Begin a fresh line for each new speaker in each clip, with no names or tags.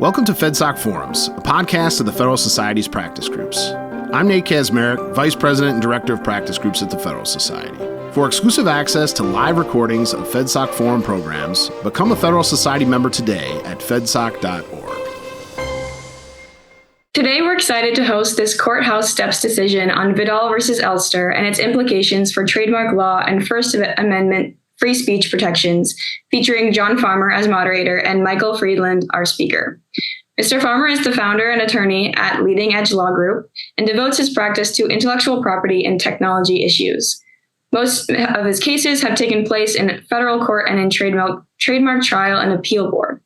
Welcome to FedSoc Forums, a podcast of the Federalist Society's practice groups. I'm Nate Kazmarek, Vice President and Director of Practice Groups at the Federalist Society. For exclusive access to live recordings of FedSoc Forum programs, become a Federalist Society member today at fedsoc.org.
Today, we're excited to host this Courthouse Steps decision on Vidal versus Elster and its implications for trademark law and First Amendment free speech protections, featuring John Farmer as moderator and Michael Friedland, our speaker. Mr. Farmer is the founder and attorney at Leading Edge Law Group and devotes his practice to intellectual property and technology issues. Most of his cases have taken place in federal court and in trademark trial and appeal board.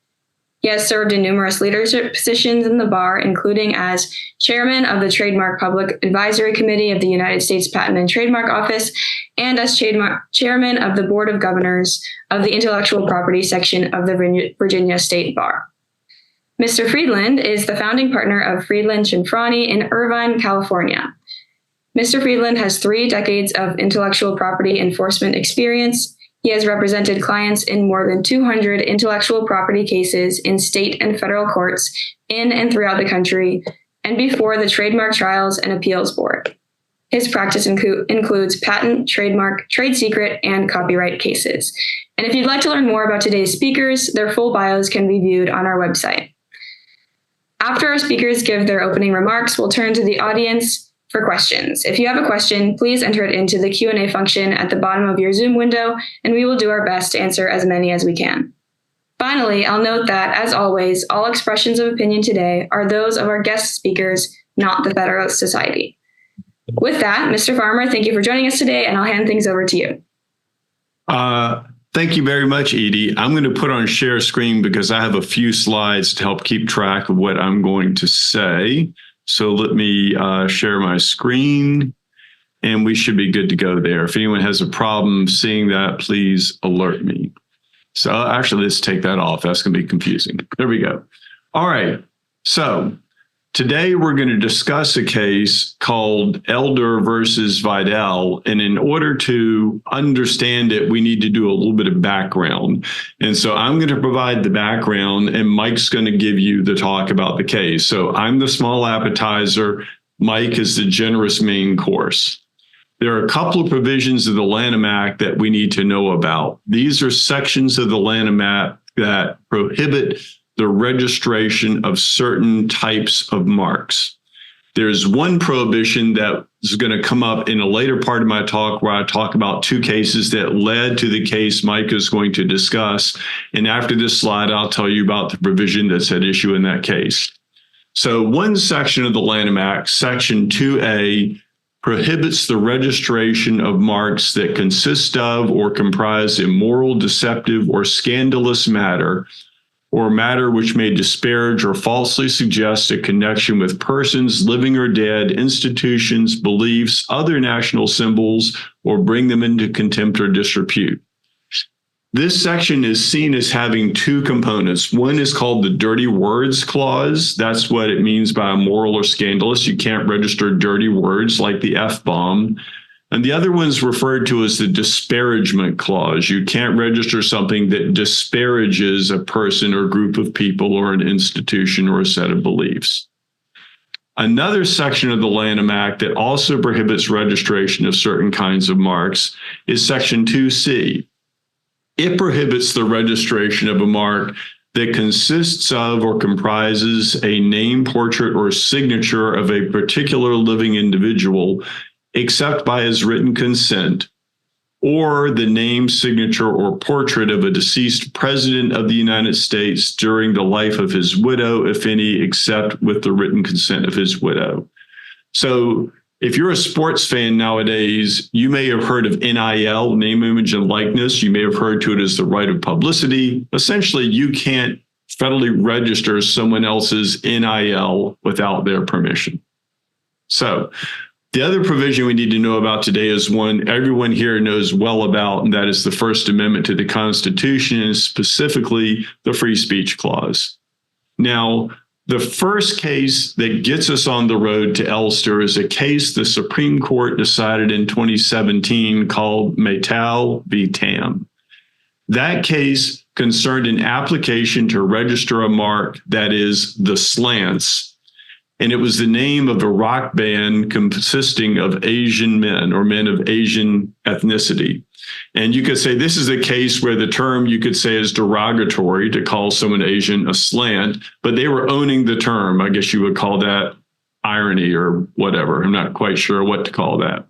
He has served in numerous leadership positions in the bar, including as chairman of the Trademark Public Advisory Committee of the United States Patent and Trademark Office, and as chairman of the Board of Governors of the Intellectual Property section of the Virginia State Bar. Mr. Friedland is the founding partner of Friedland Chinfrani in Irvine, California. Mr. Friedland has 3 decades of intellectual property enforcement experience. He has represented clients in more than 200 intellectual property cases in state and federal courts in and throughout the country and before the Trademark Trials and Appeals Board. His practice includes patent, trademark, trade secret, and copyright cases. And if you'd like to learn more about today's speakers, their full bios can be viewed on our website. After our speakers give their opening remarks, we'll turn to the audience for questions. If you have a question, please enter it into the Q&A function at the bottom of your Zoom window, and we will do our best to answer as many as we can. Finally, I'll note that, as always, all expressions of opinion today are those of our guest speakers, not the Federalist Society. With that, Mr. Farmer, thank you for joining us today, and I'll hand things over to you.
Thank you very much, Edie. I'm going to put on share screen because I have a few slides to help keep track of what I'm going to say. So let me share my screen, and we should be good to go there. If anyone has a problem seeing that, please alert me. So actually, let's take that off. That's going to be confusing. There we go. All right. So today we're going to discuss a case called Elster versus Vidal. And in order to understand it, we need to do a little bit of background. And so I'm going to provide the background, and Mike's going to give you the talk about the case. So I'm the small appetizer. Mike is the generous main course. There are a couple of provisions of the Lanham Act that we need to know about. These are sections of the Lanham Act that prohibit the registration of certain types of marks. There's one prohibition that is going to come up in a later part of my talk where I talk about 2 cases that led to the case Mike is going to discuss. And after this slide, I'll tell you about the provision that's at issue in that case. So one section of the Lanham Act, Section 2A, prohibits the registration of marks that consist of or comprise immoral, deceptive, or scandalous matter, or matter which may disparage or falsely suggest a connection with persons, living or dead, institutions, beliefs, other national symbols, or bring them into contempt or disrepute. This section is seen as having 2 components. One is called the dirty words clause. That's what it means by immoral or scandalous. You can't register dirty words like the F-bomb. And the other one's referred to as the disparagement clause. You can't register something that disparages a person or group of people or an institution or a set of beliefs. Another section of the Lanham Act that also prohibits registration of certain kinds of marks is Section 2C. It prohibits the registration of a mark that consists of or comprises a name, portrait, or signature of a particular living individual, except by his written consent, or the name, signature, or portrait of a deceased president of the United States during the life of his widow, if any, except with the written consent of his widow. So if you're a sports fan nowadays, you may have heard of NIL, name, image, and likeness. You may have heard to it as the right of publicity. Essentially, you can't federally register someone else's NIL without their permission. So the other provision we need to know about today is one everyone here knows well about, and that is the First Amendment to the Constitution, and specifically the Free Speech Clause. Now, the first case that gets us on the road to Elster is a case the Supreme Court decided in 2017 called Matal v. Tam. That case concerned an application to register a mark that is the slants. And it was the name of a rock band consisting of Asian men or men of Asian ethnicity. And you could say this is a case where the term you could say is derogatory to call someone Asian a slant, but they were owning the term. I guess you would call that irony or whatever. I'm not quite sure what to call that.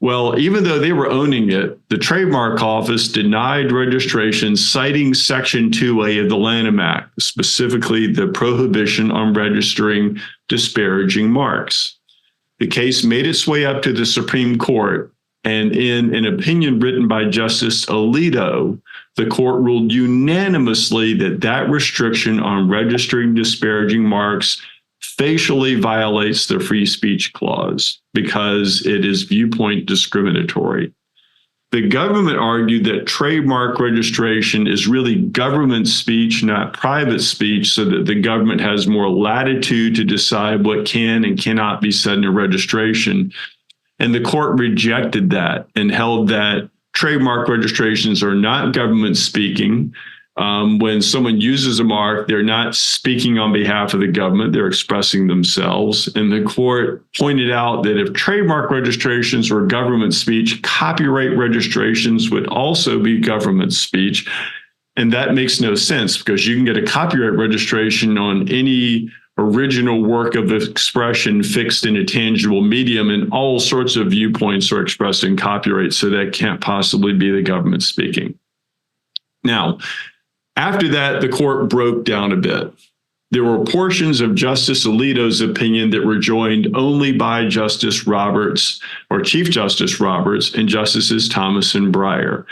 Well, even though they were owning it, the Trademark Office denied registration, citing Section 2A of the Lanham Act, specifically the prohibition on registering disparaging marks. The case made its way up to the Supreme Court, and in an opinion written by Justice Alito, the court ruled unanimously that that restriction on registering disparaging marks facially violates the free speech clause because it is viewpoint discriminatory. The government argued that trademark registration is really government speech, not private speech, so that the government has more latitude to decide what can and cannot be said in a registration. And the court rejected that and held that trademark registrations are not government speaking. When someone uses a mark, they're not speaking on behalf of the government, they're expressing themselves. And the court pointed out that if trademark registrations were government speech, copyright registrations would also be government speech. And that makes no sense because you can get a copyright registration on any original work of expression fixed in a tangible medium, and all sorts of viewpoints are expressed in copyright, so that can't possibly be the government speaking. Now, after that, the court broke down a bit. There were portions of Justice Alito's opinion that were joined only by Justice Roberts, or Chief Justice Roberts, and Justices Thomas and Breyer.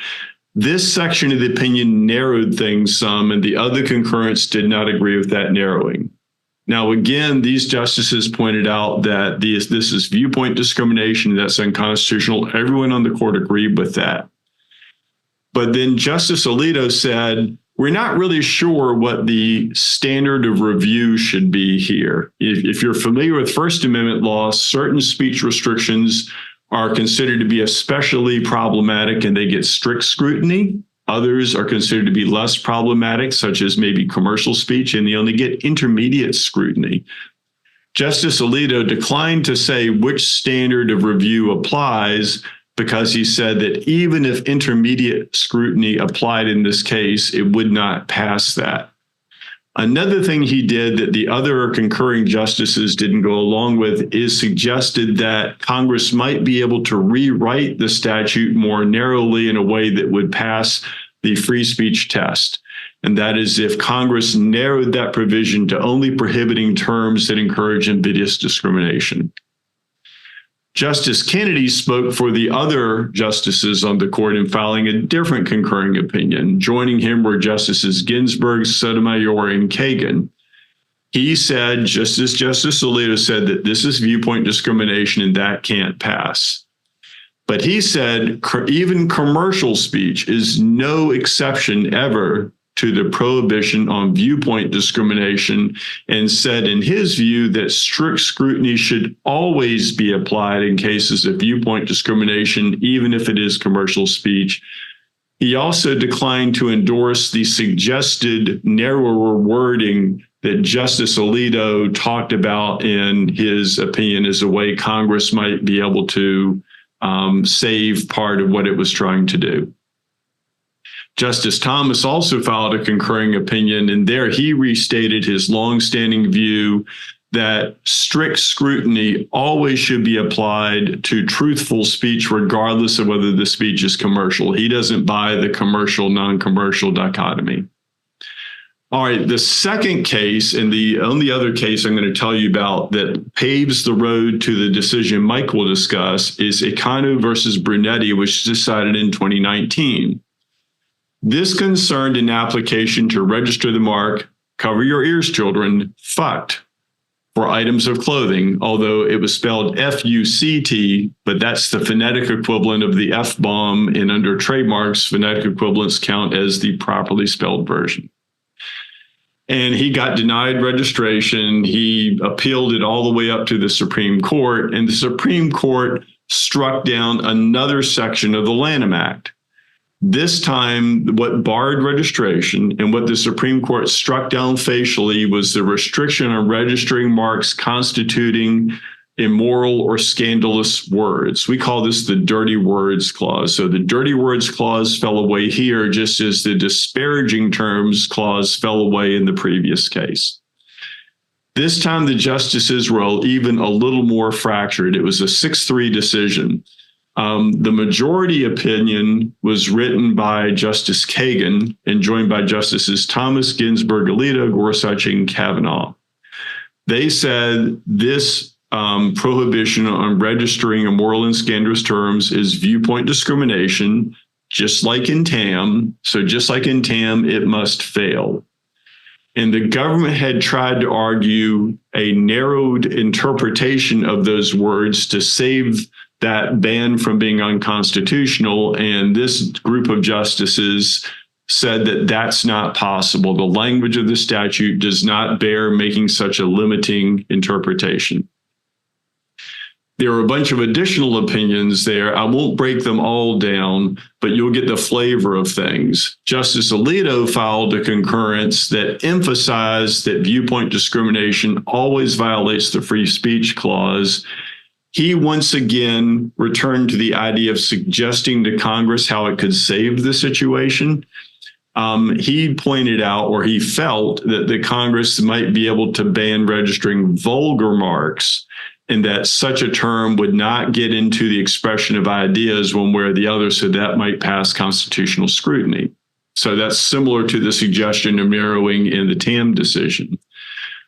This section of the opinion narrowed things some, and the other concurrents did not agree with that narrowing. Now, again, these justices pointed out that this is viewpoint discrimination, that's unconstitutional. Everyone on the court agreed with that. But then Justice Alito said, we're not really sure what the standard of review should be here. If you're familiar with First Amendment law, certain speech restrictions are considered to be especially problematic and they get strict scrutiny. Others are considered to be less problematic, such as maybe commercial speech, and they only get intermediate scrutiny. Justice Alito declined to say which standard of review applies because he said that even if intermediate scrutiny applied in this case, it would not pass that. Another thing he did that the other concurring justices didn't go along with is suggested that Congress might be able to rewrite the statute more narrowly in a way that would pass the free speech test. And that is if Congress narrowed that provision to only prohibiting terms that encourage invidious discrimination. Justice Kennedy spoke for the other justices on the court in filing a different concurring opinion. Joining him were Justices Ginsburg, Sotomayor, and Kagan. He said, just as Justice Alito said, that this is viewpoint discrimination and that can't pass. But he said even commercial speech is no exception ever to the prohibition on viewpoint discrimination, and said in his view that strict scrutiny should always be applied in cases of viewpoint discrimination, even if it is commercial speech. He also declined to endorse the suggested narrower wording that Justice Alito talked about in his opinion as a way Congress might be able to save part of what it was trying to do. Justice Thomas also filed a concurring opinion, and there he restated his longstanding view that strict scrutiny always should be applied to truthful speech, regardless of whether the speech is commercial. He doesn't buy the commercial, non-commercial dichotomy. All right, the second case, and the only other case I'm going to tell you about that paves the road to the decision Mike will discuss, is Icanu versus Brunetti, which was decided in 2019. This concerned an application to register the mark, cover your ears, children, fucked, for items of clothing, although it was spelled F-U-C-T, but that's the phonetic equivalent of the F-bomb, and under trademarks, phonetic equivalents count as the properly spelled version. And he got denied registration. He appealed it all the way up to the Supreme Court, and the Supreme Court struck down another section of the Lanham Act. This time, what barred registration and what the Supreme Court struck down facially was the restriction on registering marks constituting immoral or scandalous words. We call this the dirty words clause. So the dirty words clause fell away here, just as the disparaging terms clause fell away in the previous case. This time, the justices were even a little more fractured. It was a 6-3 decision. The majority opinion was written by Justice Kagan and joined by Justices Thomas, Ginsburg, Alito, Gorsuch, and Kavanaugh. They said this prohibition on registering immoral and scandalous terms is viewpoint discrimination, just like in TAM. So just like in TAM, it must fail. And the government had tried to argue a narrowed interpretation of those words to save that ban from being unconstitutional. And this group of justices said that that's not possible. The language of the statute does not bear making such a limiting interpretation. There are a bunch of additional opinions there. I won't break them all down, but you'll get the flavor of things. Justice Alito filed a concurrence that emphasized that viewpoint discrimination always violates the free speech clause. He once again returned to the idea of suggesting to Congress how it could save the situation. He pointed out, or he felt, that the Congress might be able to ban registering vulgar marks, and that such a term would not get into the expression of ideas one way or the other, so that might pass constitutional scrutiny. So that's similar to the suggestion of narrowing in the TAM decision.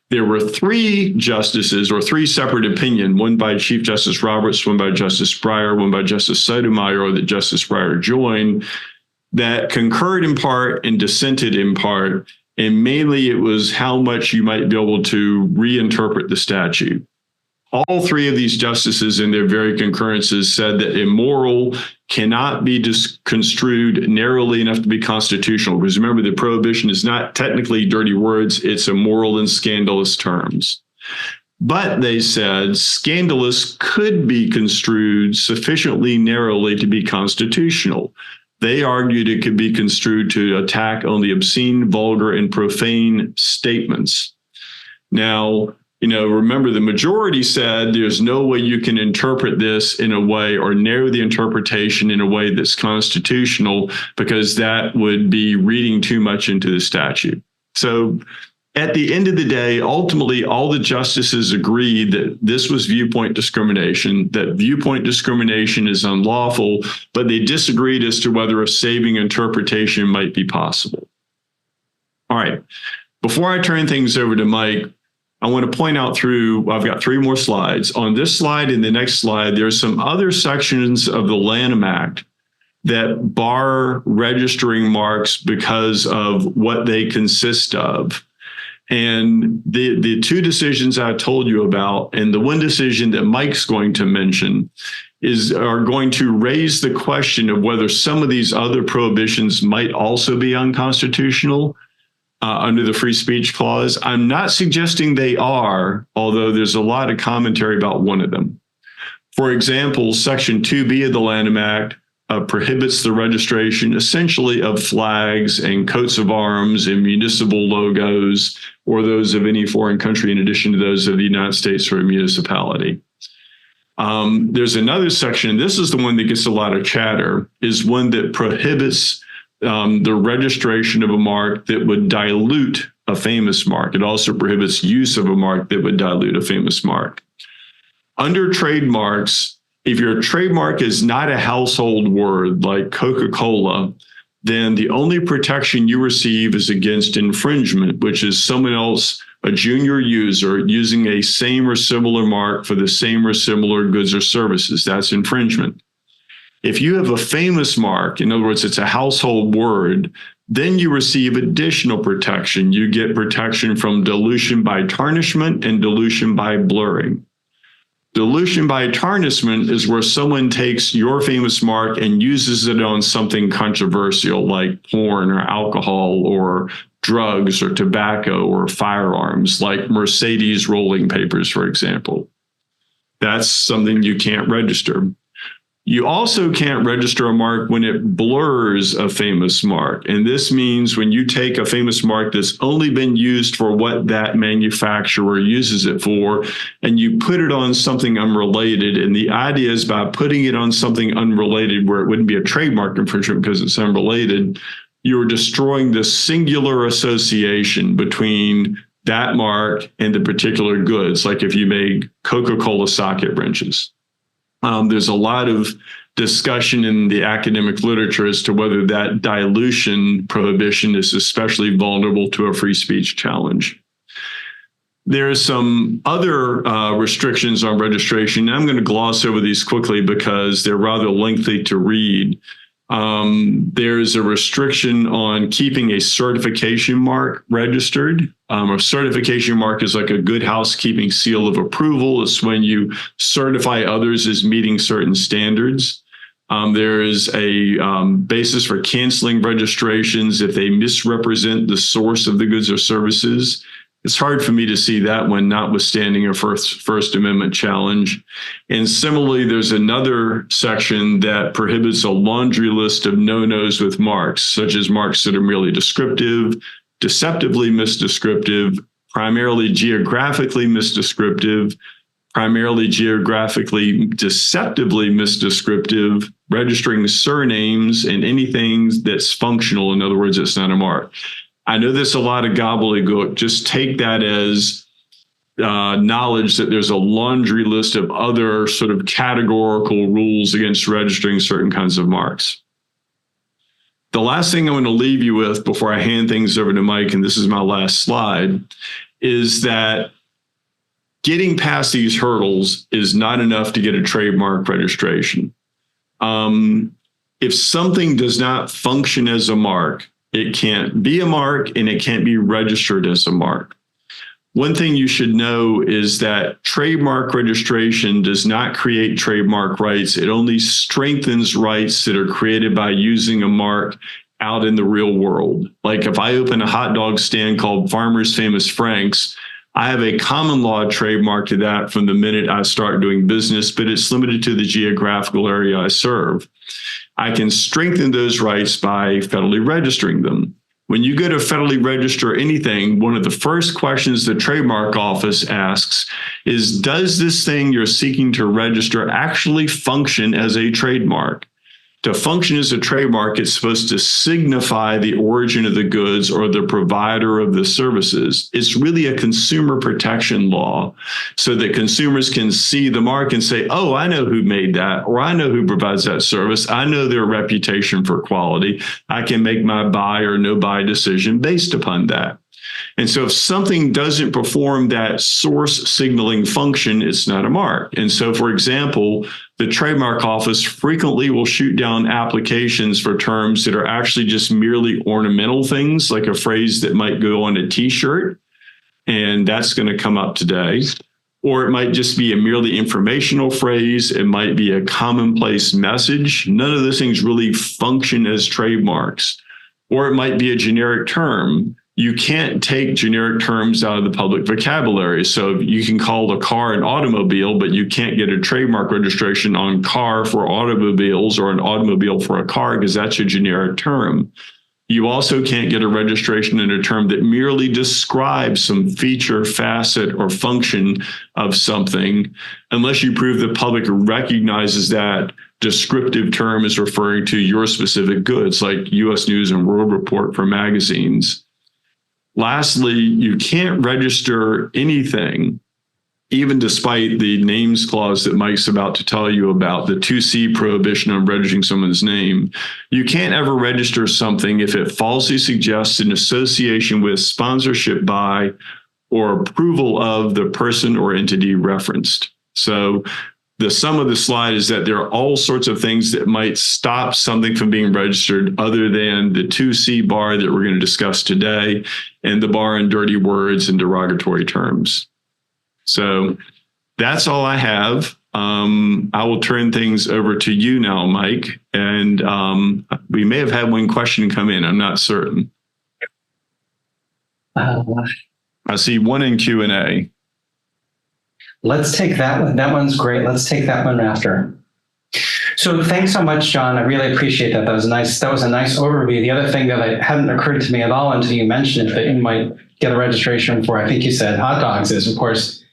There were 3 justices, or 3 separate opinions, one by Chief Justice Roberts, one by Justice Breyer, one by Justice Sotomayor, that Justice Breyer joined, that concurred in part and dissented in part. And mainly it was how much you might be able to reinterpret the statute. All 3 of these justices in their very concurrences said that immoral cannot be construed narrowly enough to be constitutional. Because remember, the prohibition is not technically dirty words, it's immoral and scandalous terms. But they said scandalous could be construed sufficiently narrowly to be constitutional. They argued it could be construed to attack only obscene, vulgar, and profane statements. Now, remember, the majority said there's no way you can interpret this in a way, or narrow the interpretation in a way that's constitutional, because that would be reading too much into the statute. So at the end of the day, ultimately, all the justices agreed that this was viewpoint discrimination, that viewpoint discrimination is unlawful, but they disagreed as to whether a saving interpretation might be possible. All right. Before I turn things over to Mike, I want to point out I've got 3 more slides. On this slide and the next slide, there are some other sections of the Lanham Act that bar registering marks because of what they consist of. And the 2 decisions I told you about, and the one decision that Mike's going to mention, are going to raise the question of whether some of these other prohibitions might also be unconstitutional under the free speech clause. I'm not suggesting they are, although there's a lot of commentary about one of them. For example, Section 2B of the Lanham Act prohibits the registration essentially of flags and coats of arms and municipal logos, or those of any foreign country in addition to those of the United States or a municipality. There's another section, and this is the one that gets a lot of chatter, is one that prohibits the registration of a mark that would dilute a famous mark. It also prohibits use of a mark that would dilute a famous mark. Under trademarks, if your trademark is not a household word like Coca-Cola, then the only protection you receive is against infringement, which is someone else, a junior user, using a same or similar mark for the same or similar goods or services. That's infringement. If you have a famous mark, in other words, it's a household word, then you receive additional protection. You get protection from dilution by tarnishment and dilution by blurring. Dilution by tarnishment is where someone takes your famous mark and uses it on something controversial like porn or alcohol or drugs or tobacco or firearms, like Mercedes rolling papers, for example. That's something you can't register. You also can't register a mark when it blurs a famous mark. And this means when you take a famous mark that's only been used for what that manufacturer uses it for, and you put it on something unrelated. And the idea is by putting it on something unrelated where it wouldn't be a trademark infringement because it's unrelated, you're destroying the singular association between that mark and the particular goods, like if you made Coca-Cola socket wrenches. There's a lot of discussion in the academic literature as to whether that dilution prohibition is especially vulnerable to a free speech challenge. There are some other restrictions on registration. I'm going to gloss over these quickly because they're rather lengthy to read. There's a restriction on keeping a certification mark registered. A certification mark is like a good housekeeping seal of approval. It's when you certify others as meeting certain standards. There is a basis for canceling registrations if they misrepresent the source of the goods or services. It's hard for me to see that one, notwithstanding a First Amendment challenge. And similarly, there's another section that prohibits a laundry list of no-nos with marks, such as marks that are merely descriptive, deceptively misdescriptive, primarily geographically misdescriptive, primarily geographically deceptively misdescriptive, registering surnames, and anything that's functional. In other words, it's not a mark. I know there's a lot of gobbledygook. Just take that as knowledge that there's a laundry list of other sort of categorical rules against registering certain kinds of marks. The last thing I'm going to leave you with before I hand things over to Mike, and this is my last slide, is that getting past these hurdles is not enough to get a trademark registration. If something does not function as a mark, it can't be a mark and it can't be registered as a mark. One thing you should know is that trademark registration does not create trademark rights. It only strengthens rights that are created by using a mark out in the real world. Like if I open a hot dog stand called Farmer's Famous Franks, I have a common law trademark to that from the minute I start doing business, but it's limited to the geographical area I serve. I can strengthen those rights by federally registering them. When you go to federally register anything, one of the first questions the trademark office asks is, does this thing you're seeking to register actually function as a trademark? To function as a trademark, it's supposed to signify the origin of the goods or the provider of the services. It's really a consumer protection law so that consumers can see the mark and say, oh, I know who made that, or I know who provides that service. I know their reputation for quality. I can make my buy or no buy decision based upon that. And so if something doesn't perform that source signaling function, it's not a mark. And so, for example, the trademark office frequently will shoot down applications for terms that are actually just merely ornamental things, like a phrase that might go on a T-shirt, and that's going to come up today. Or it might just be a merely informational phrase. It might be a commonplace message. None of those things really function as trademarks. Or it might be a generic term. You can't take generic terms out of the public vocabulary. So you can call a car an automobile, but you can't get a trademark registration on car for automobiles or an automobile for a car because that's a generic term. You also can't get a registration in a term that merely describes some feature, facet, or function of something unless you prove the public recognizes that descriptive term is referring to your specific goods, like U.S. News and World Report for magazines. Lastly, you can't register anything, even despite the names clause that Mike's about to tell you about, the 2C prohibition on registering someone's name. You can't ever register something if it falsely suggests an association with, sponsorship by, or approval of the person or entity referenced. So the sum of the slide is that there are all sorts of things that might stop something from being registered other than the 2C bar that we're going to discuss today and the bar on dirty words and derogatory terms. So that's all I have. I will turn things over to you now, Mike. And we may have had one question come in. I'm not certain. I see one in Q&A.
Let's take that one. That one's great. Let's take that one after. So thanks so much, John. I really appreciate that. That was nice. That was a nice overview. The other thing that hadn't occurred to me at all until you mentioned it, that you might get a registration for, I think you said hot dogs, is, of course,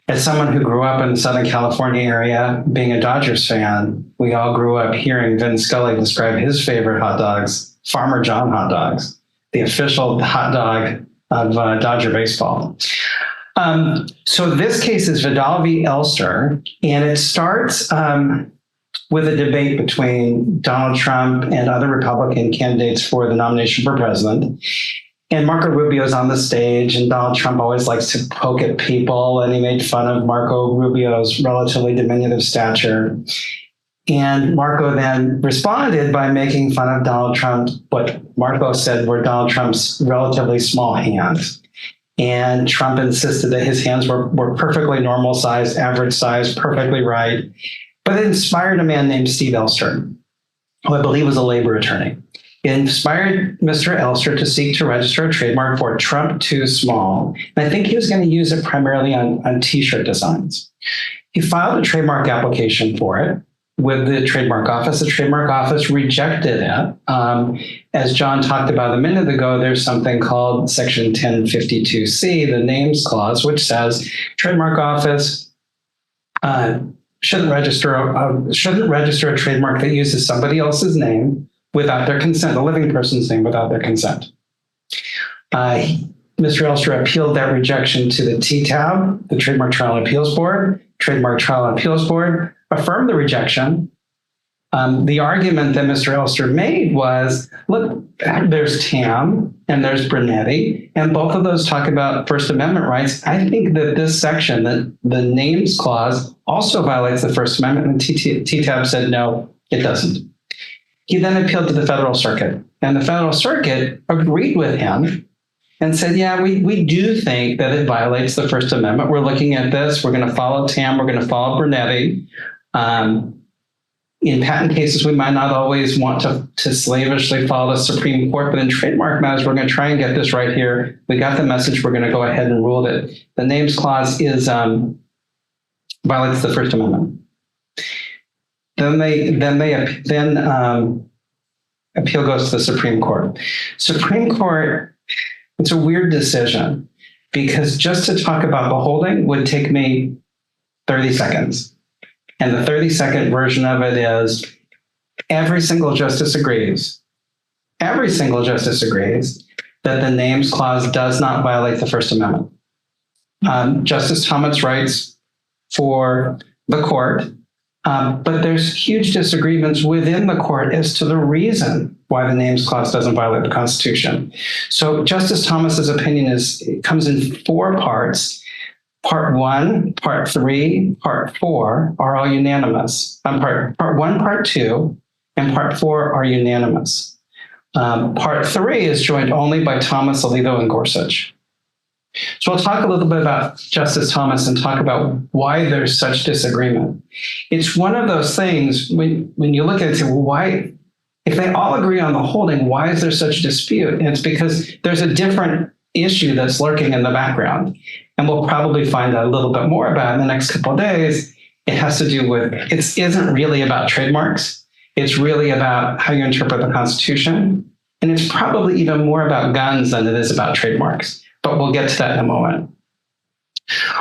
as someone who grew up in the Southern California area, being a Dodgers fan, we all grew up hearing Vin Scully describe his favorite hot dogs, Farmer John hot dogs, the official hot dog of Dodger baseball. So this case is Vidal v. Elster, and it starts with a debate between Donald Trump and other Republican candidates for the nomination for president. And Marco Rubio is on the stage, and Donald Trump always likes to poke at people, and he made fun of Marco Rubio's relatively diminutive stature. And Marco then responded by making fun of Donald Trump, what Marco said were Donald Trump's relatively small hands. And Trump insisted that his hands were perfectly normal size, average size, perfectly right. But it inspired a man named Steve Elster, who I believe was a labor attorney. It inspired Mr. Elster to seek to register a trademark for Trump Too Small. And I think he was going to use it primarily on T-shirt designs. He filed a trademark application for it with the trademark office. The trademark office rejected it. As John talked about a minute ago, there's something called Section 1052C, the names clause, which says trademark office shouldn't register a trademark that uses somebody else's name without their consent, a living person's name without their consent. Mr. Elster appealed that rejection to the TTAB, the Trademark Trial and Appeals Board. Trademark Trial and Appeals Board affirmed the rejection. The argument that Mr. Elster made was, look, there's TAM and there's Brunetti, and both of those talk about First Amendment rights. I think that this section, the names clause, also violates the First Amendment, and TTAB said, no, it doesn't. He then appealed to the Federal Circuit, and the Federal Circuit agreed with him and said, yeah, we do think that it violates the First Amendment. We're looking at this. We're going to follow TAM. We're going to follow Brunetti. In patent cases, we might not always want to slavishly follow the Supreme Court, but in trademark matters, we're going to try and get this right here. We got the message. We're going to go ahead and rule that the names clause is violates the First Amendment. Then appeal goes to the Supreme Court. Supreme Court, it's a weird decision because just to talk about the holding would take me 30 seconds. And the 30-second version of it is every single justice agrees that the names clause does not violate the First Amendment. Justice Thomas writes for the court, but there's huge disagreements within the court as to the reason why the names clause doesn't violate the Constitution. So Justice Thomas's opinion comes in 4 parts. Part 1, Part 3, Part 4 are all unanimous. Part 1, Part 2, and Part 4 are unanimous. Part 3 is joined only by Thomas, Alito, and Gorsuch. So we'll talk a little bit about Justice Thomas and talk about why there's such disagreement. It's one of those things when you look at it, well, why, if they all agree on the holding, why is there such dispute? And it's because there's a different issue that's lurking in the background. And we'll probably find out a little bit more about in the next couple of days. It has to do with, it isn't really about trademarks. It's really about how you interpret the Constitution. And it's probably even more about guns than it is about trademarks. But we'll get to that in a moment.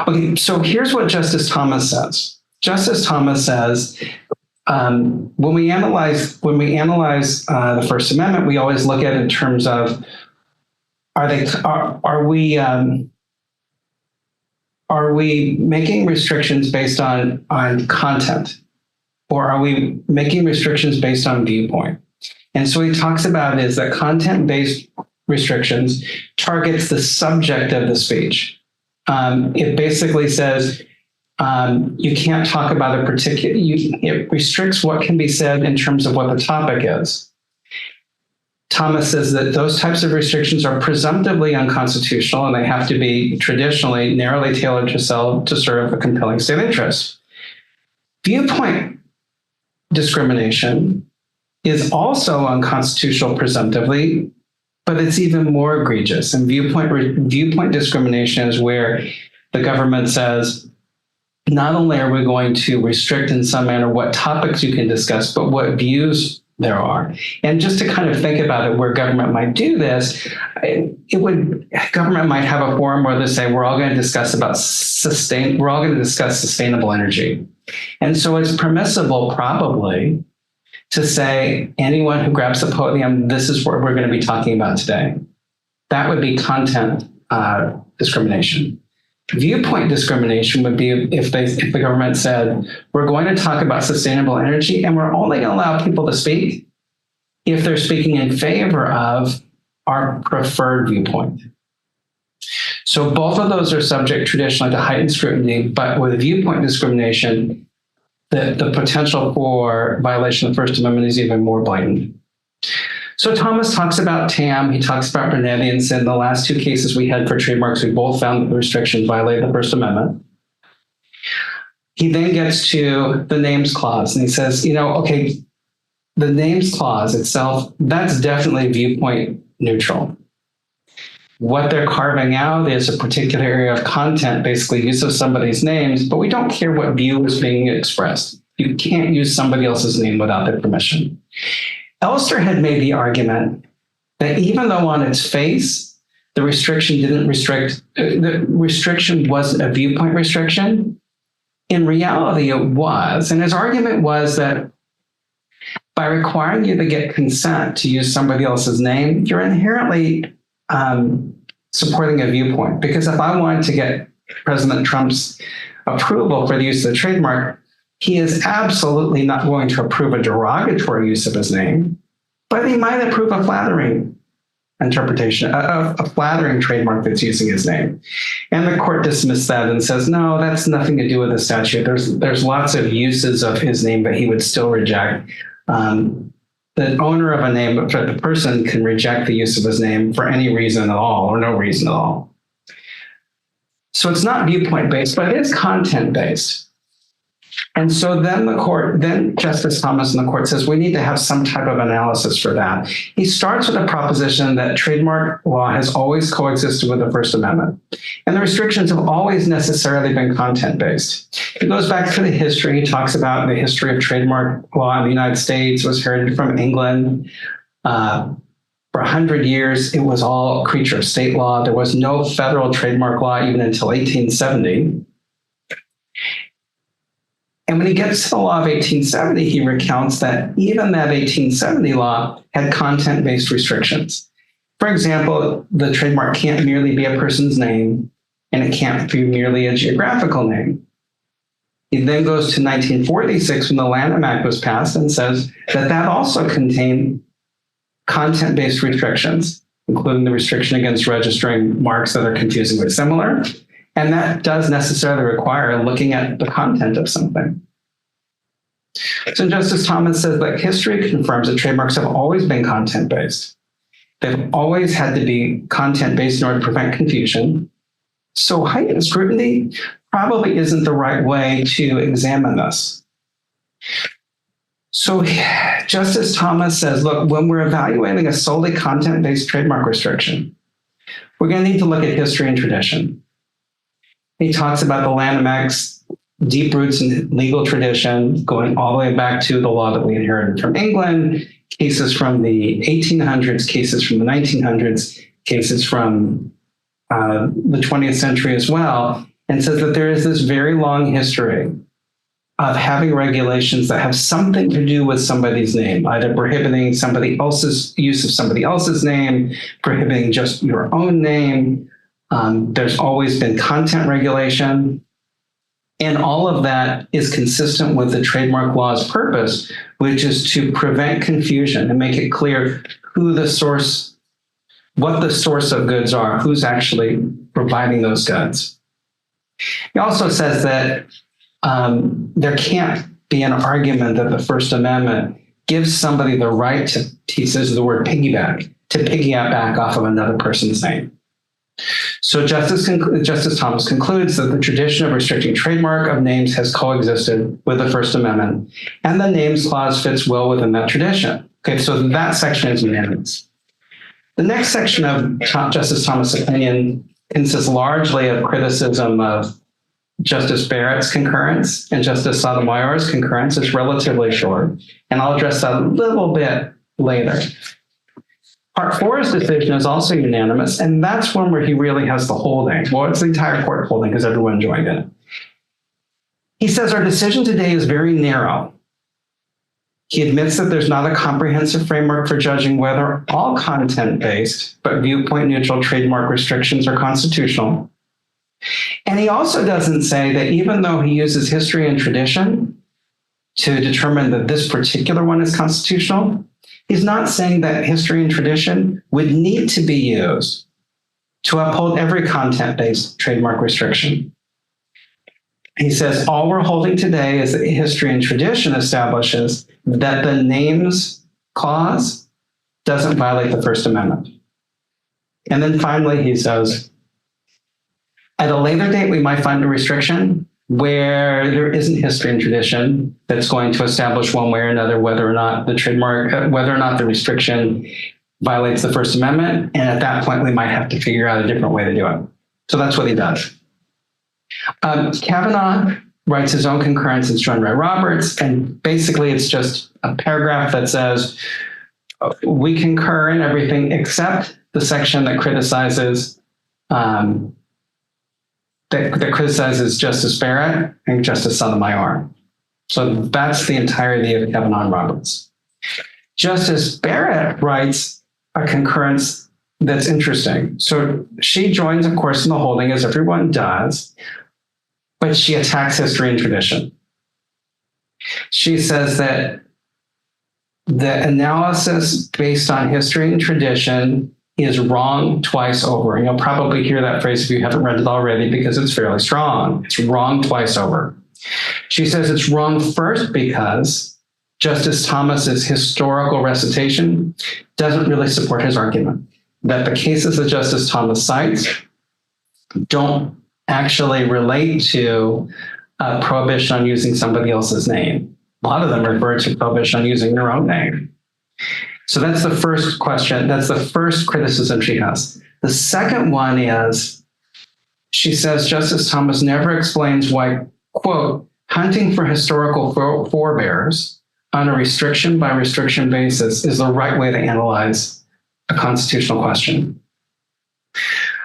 Okay, so here's what Justice Thomas says. Justice Thomas says, when we analyze the First Amendment, we always look at it in terms of, are we making restrictions based on content, or are we making restrictions based on viewpoint? And so he talks about is that content-based restrictions targets the subject of the speech. It basically says you can't talk about a particular, it restricts what can be said in terms of what the topic is. Thomas says that those types of restrictions are presumptively unconstitutional and they have to be traditionally narrowly tailored to serve a compelling state interest. Viewpoint discrimination is also unconstitutional presumptively, but it's even more egregious. And viewpoint discrimination is where the government says, not only are we going to restrict in some manner what topics you can discuss, but what views there are. And just to kind of think about it, where government might do this, government might have a forum where they say, we're all going to discuss sustainable energy. And so it's permissible probably to say, anyone who grabs the podium, this is what we're going to be talking about today. That would be content discrimination. Viewpoint discrimination would be if the government said, we're going to talk about sustainable energy and we're only going to allow people to speak if they're speaking in favor of our preferred viewpoint. So both of those are subject traditionally to heightened scrutiny, but with viewpoint discrimination, the potential for violation of the First Amendment is even more blatant. So Thomas talks about TAM, he talks about Brunetti, and said in the last two cases we had for trademarks, we both found that the restrictions violate the First Amendment. He then gets to the names clause, and he says, okay, the names clause itself, that's definitely viewpoint neutral. What they're carving out is a particular area of content, basically use of somebody's names, but we don't care what view is being expressed. You can't use somebody else's name without their permission. Elster had made the argument that even though on its face, the restriction the restriction wasn't a viewpoint restriction, in reality it was. And his argument was that by requiring you to get consent to use somebody else's name, you're inherently supporting a viewpoint. Because if I wanted to get President Trump's approval for the use of the trademark, he is absolutely not going to approve a derogatory use of his name, but he might approve a flattering interpretation, a flattering trademark that's using his name. And the court dismissed that and says, no, that's nothing to do with the statute. There's lots of uses of his name, but he would still reject. The owner of a name, the person can reject the use of his name for any reason at all or no reason at all. So it's not viewpoint-based, but it is content-based. And so then Justice Thomas in the court says, we need to have some type of analysis for that. He starts with the proposition that trademark law has always coexisted with the First Amendment, and the restrictions have always necessarily been content-based. He goes back to the history. He talks about the history of trademark law in the United States. It was herited from England. For 100 years, it was all creature of state law. There was no federal trademark law even until 1870. And when he gets to the law of 1870, he recounts that even that 1870 law had content-based restrictions. For example, the trademark can't merely be a person's name, and it can't be merely a geographical name. He then goes to 1946 when the Lanham Act was passed and says that also contained content-based restrictions, including the restriction against registering marks that are confusingly similar. And that does necessarily require looking at the content of something. So Justice Thomas says that history confirms that trademarks have always been content-based. They've always had to be content-based in order to prevent confusion. So heightened scrutiny probably isn't the right way to examine this. So Justice Thomas says, look, when we're evaluating a solely content-based trademark restriction, we're going to need to look at history and tradition. He talks about the Lanham Act's deep roots in legal tradition, going all the way back to the law that we inherited from England, cases from the 1800s, cases from the 1900s, cases from the 20th century as well, and says that there is this very long history of having regulations that have something to do with somebody's name, either prohibiting somebody else's use of somebody else's name, prohibiting just your own name. There's always been content regulation, and all of that is consistent with the trademark law's purpose, which is to prevent confusion and make it clear what the source of goods are, who's actually providing those goods. He also says that there can't be an argument that the First Amendment gives somebody the right to, he says the word piggyback, to piggyback off of another person's name. So Justice Thomas concludes that the tradition of restricting trademark of names has coexisted with the First Amendment, and the names clause fits well within that tradition. Okay, so that section is unanimous. The next section of Justice Thomas' opinion consists largely of criticism of Justice Barrett's concurrence and Justice Sotomayor's concurrence. It's relatively short, and I'll address that a little bit later. Part 4's decision is also unanimous, and that's one where he really has the holding. Well, it's the entire court holding because everyone joined in it. He says, our decision today is very narrow. He admits that there's not a comprehensive framework for judging whether all content-based but viewpoint-neutral trademark restrictions are constitutional. And he also doesn't say that even though he uses history and tradition to determine that this particular one is constitutional, he's not saying that history and tradition would need to be used to uphold every content-based trademark restriction. He says, all we're holding today is that history and tradition establishes that the names clause doesn't violate the First Amendment. And then finally, he says, at a later date, we might find a restriction where there isn't history and tradition that's going to establish one way or another whether or not the trademark, whether or not the restriction violates the First Amendment. And at that point, we might have to figure out a different way to do it. So that's what he does. Kavanaugh writes his own concurrence. It's joined by Roberts. And basically, it's just a paragraph that says, we concur in everything except the section that criticizes Justice Barrett and Justice Sotomayor. So that's the entirety of Kavanaugh and Roberts. Justice Barrett writes a concurrence that's interesting. So she joins, of course, in the holding, as everyone does, but she attacks history and tradition. She says that the analysis based on history and tradition is wrong twice over. And you'll probably hear that phrase if you haven't read it already because it's fairly strong. It's wrong twice over. She says it's wrong first because Justice Thomas's historical recitation doesn't really support his argument that the cases that Justice Thomas cites don't actually relate to a prohibition on using somebody else's name. A lot of them refer to prohibition on using their own name. So that's the first question. That's the first criticism she has. The second one is, she says Justice Thomas never explains why, quote, hunting for historical forebears on a restriction by restriction basis is the right way to analyze a constitutional question.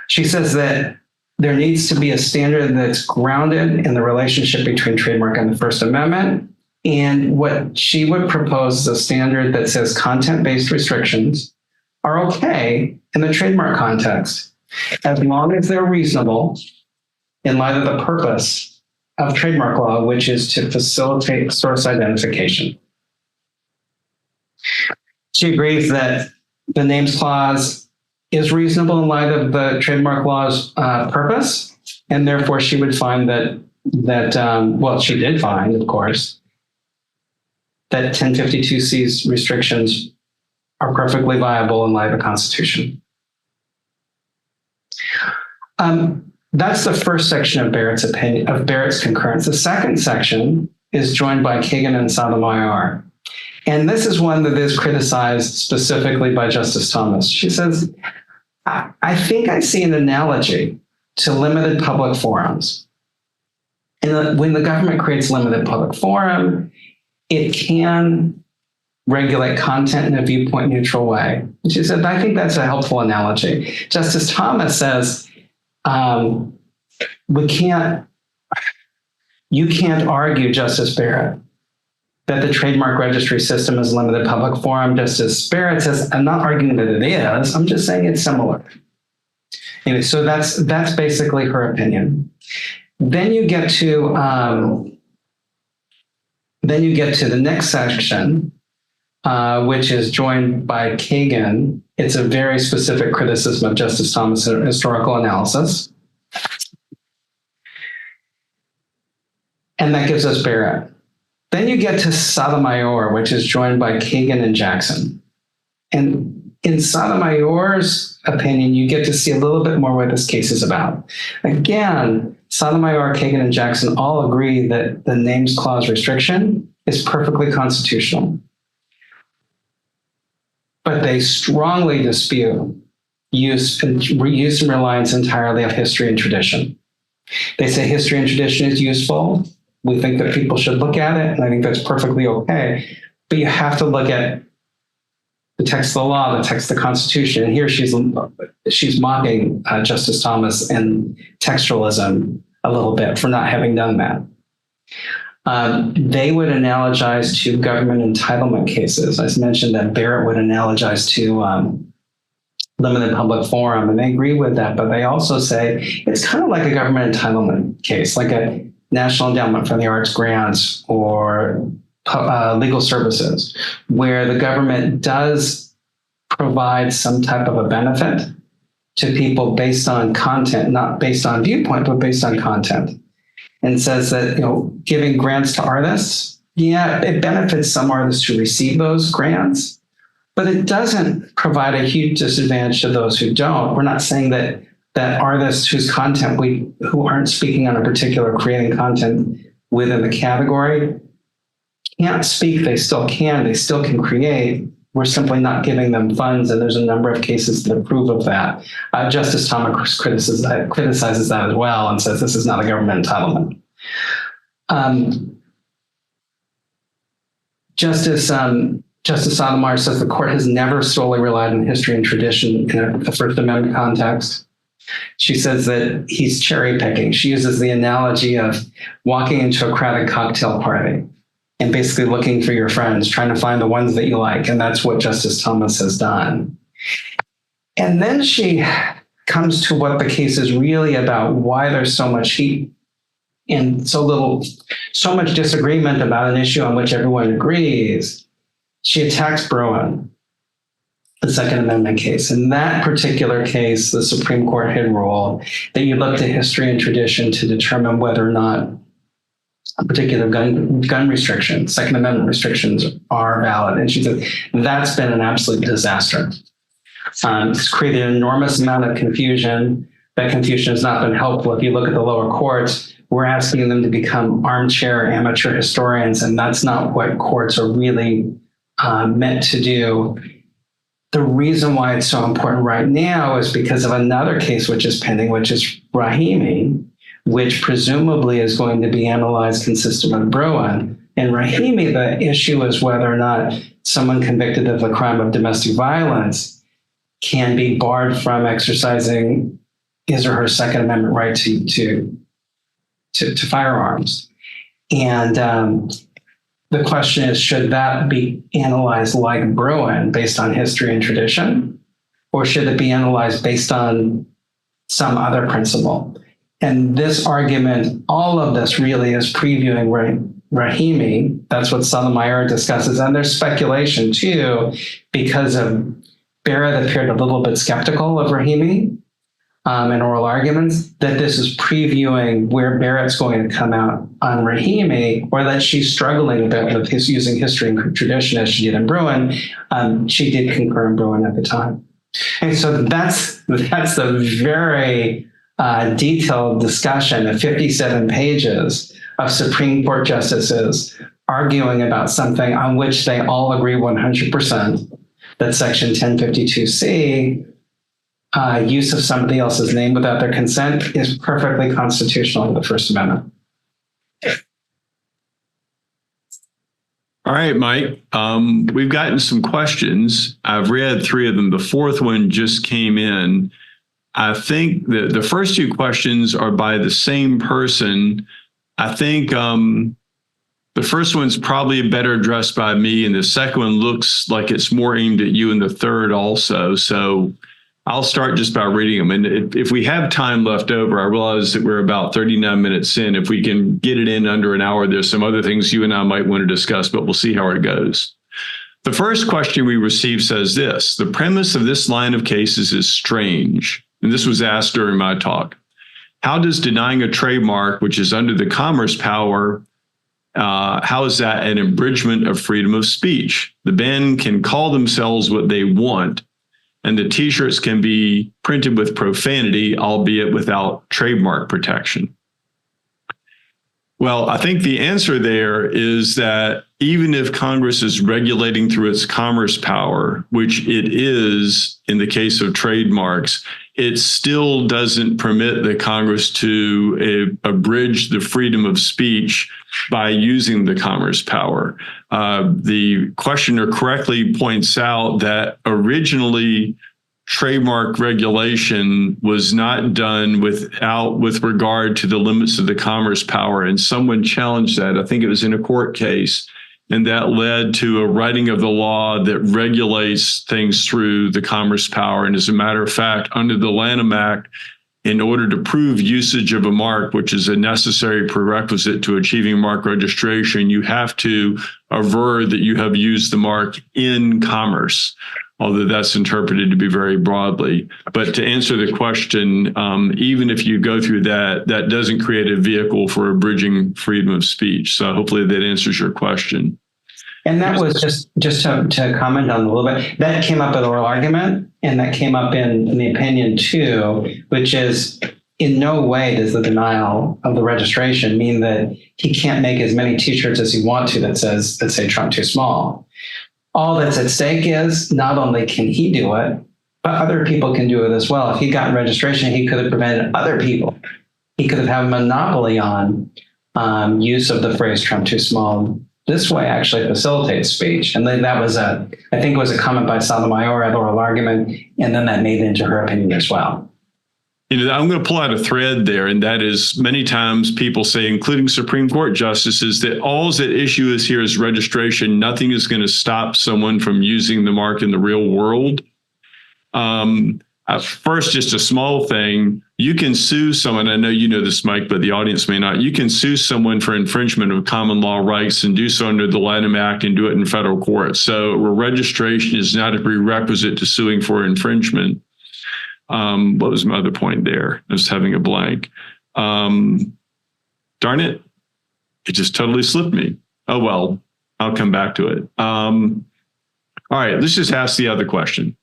She says that there needs to be a standard that's grounded in the relationship between trademark and the First Amendment. And what she would propose is a standard that says content-based restrictions are okay in the trademark context, as long as they're reasonable in light of the purpose of trademark law, which is to facilitate source identification. She agrees that the names clause is reasonable in light of the trademark law's purpose, and therefore she would find well, she did find, of course, that 1052C's restrictions are perfectly viable in light of the Constitution. That's the first section of Barrett's opinion, of Barrett's concurrence. The second section is joined by Kagan and Sotomayor. And this is one that is criticized specifically by Justice Thomas. She says, I think I see an analogy to limited public forums. And when the government creates limited public forum, it can regulate content in a viewpoint neutral way. And she said, I think that's a helpful analogy. Justice Thomas says, you can't argue, Justice Barrett, that the trademark registry system is limited public forum. Justice Barrett says, I'm not arguing that it is, I'm just saying it's similar. Anyway, so that's basically her opinion. Then you get to the next section, which is joined by Kagan. It's a very specific criticism of Justice Thomas' historical analysis. And that gives us Barrett. Then you get to Sotomayor, which is joined by Kagan and Jackson. And in Sotomayor's opinion, you get to see a little bit more what this case is about. Again, Sotomayor, Kagan, and Jackson all agree that the names clause restriction is perfectly constitutional. But they strongly dispute use and reliance entirely of history and tradition. They say history and tradition is useful. We think that people should look at it, and I think that's perfectly okay. But you have to look at the text of the law, the text of the Constitution. And here she's mocking Justice Thomas and textualism a little bit for not having done that. They would analogize to government entitlement cases. I mentioned that Barrett would analogize to limited public forum, and they agree with that, but they also say it's kind of like a government entitlement case, like a National Endowment for the Arts grants or legal services, where the government does provide some type of a benefit to people based on content, not based on viewpoint, but based on content. And says that, giving grants to artists, yeah, it benefits some artists who receive those grants, but it doesn't provide a huge disadvantage to those who don't. We're not saying that artists whose content who aren't speaking on a particular creating content within the category can't speak. They still can. They still can create. We're simply not giving them funds, and there's a number of cases that approve of that. Justice Thomas criticizes that as well and says this is not a government entitlement. Justice Sotomayor says the court has never solely relied on history and tradition in a First Amendment context. She says that he's cherry picking. She uses the analogy of walking into a crowded cocktail party and basically looking for your friends, trying to find the ones that you like. And that's what Justice Thomas has done. And then she comes to what the case is really about, why there's so much heat and so much disagreement about an issue on which everyone agrees. She attacks Bruin, the Second Amendment case. In that particular case, the Supreme Court had ruled that you look to history and tradition to determine whether or not a particular gun restriction, Second Amendment restrictions are valid. And she said, that's been an absolute disaster. It's created an enormous amount of confusion. That confusion has not been helpful. If you look at the lower courts, we're asking them to become armchair amateur historians, and that's not what courts are really meant to do. The reason why it's so important right now is because of another case which is pending, which is Rahimi, which presumably is going to be analyzed consistent with Bruin. In Rahimi, the issue is whether or not someone convicted of a crime of domestic violence can be barred from exercising his or her Second Amendment right to firearms. And the question is, should that be analyzed like Bruin based on history and tradition, or should it be analyzed based on some other principle? And this argument, all of this really is previewing Rahimi. That's what Sotomayor discusses. And there's speculation too, because of Barrett appeared a little bit skeptical of Rahimi in oral arguments, that this is previewing where Barrett's going to come out on Rahimi, or that she's struggling a bit with using history and tradition as she did in Bruin. She did concur in Bruin at the time. And so that's the very detailed discussion of 57 pages of Supreme Court justices arguing about something on which they all agree 100%, that Section 1052C, use of somebody else's name without their consent, is perfectly constitutional in the First Amendment.
All right, Mike. We've gotten some questions. I've read 3 of them. The 4th one just came in. I think the first 2 questions are by the same person. I think the first one's probably better addressed by me, and the second one looks like it's more aimed at you, and the third also. So I'll start just by reading them. And if we have time left over, I realize that we're about 39 minutes in. If we can get it in under an hour, there's some other things you and I might want to discuss, but we'll see how it goes. The first question we received says this: the premise of this line of cases is strange. And this was asked during my talk. How does denying a trademark, which is under the commerce power, how is that an abridgment of freedom of speech? The band can call themselves what they want, and the t-shirts can be printed with profanity, albeit without trademark protection. Well, I think the answer there is that even if Congress is regulating through its commerce power, which it is in the case of trademarks, it still doesn't permit the Congress to abridge the freedom of speech by using the commerce power. The questioner correctly points out that originally trademark regulation was not done with regard to the limits of the commerce power. And someone challenged that. I think it was in a court case. And that led to a writing of the law that regulates things through the commerce power. And as a matter of fact, under the Lanham Act, in order to prove usage of a mark, which is a necessary prerequisite to achieving mark registration, you have to aver that you have used the mark in commerce, although that's interpreted to be very broadly. But to answer the question, even if you go through that, that doesn't create a vehicle for abridging freedom of speech. So hopefully that answers your question.
And that was just to comment on a little bit, that came up in oral argument, and that came up in the opinion too, which is in no way does the denial of the registration mean that he can't make as many t-shirts as he wants to that says, let's say, Trump too small. All that's at stake is not only can he do it, but other people can do it as well. If he got registration, he could have prevented other people. He could have had a monopoly on use of the phrase Trump too small. This way actually facilitates speech. And then that was I think it was a comment by Sotomayor at oral argument, and then that made it into her opinion as well.
I'm going to pull out a thread there, and that is many times people say, including Supreme Court justices, that all that issue is here is registration. Nothing is going to stop someone from using the mark in the real world. First, just a small thing. You can sue someone. I know you know this, Mike, but the audience may not. You can sue someone for infringement of common law rights and do so under the Lanham Act and do it in federal court. So registration is not a prerequisite to suing for infringement. What was my other point there? I was having a blank. Darn it. It just totally slipped me. Oh, well, I'll come back to it. All right, let's just ask the other question.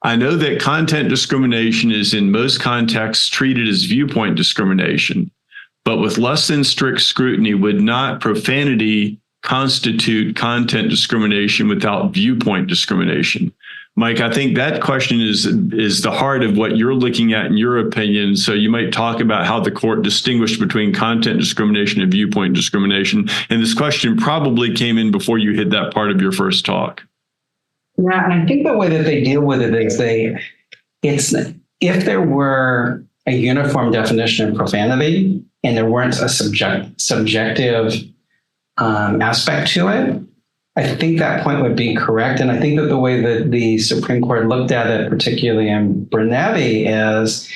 I know that content discrimination is in most contexts treated as viewpoint discrimination, but with less than strict scrutiny, would not profanity constitute content discrimination without viewpoint discrimination? Mike, I think that question is the heart of what you're looking at in your opinion. So you might talk about how the court distinguished between content discrimination and viewpoint discrimination. And this question probably came in before you hit that part of your first talk.
Yeah, and I think the way that they deal with it is if there were a uniform definition of profanity and there weren't a subjective aspect to it, I think that point would be correct. And I think that the way that the Supreme Court looked at it, particularly in Brunetti, is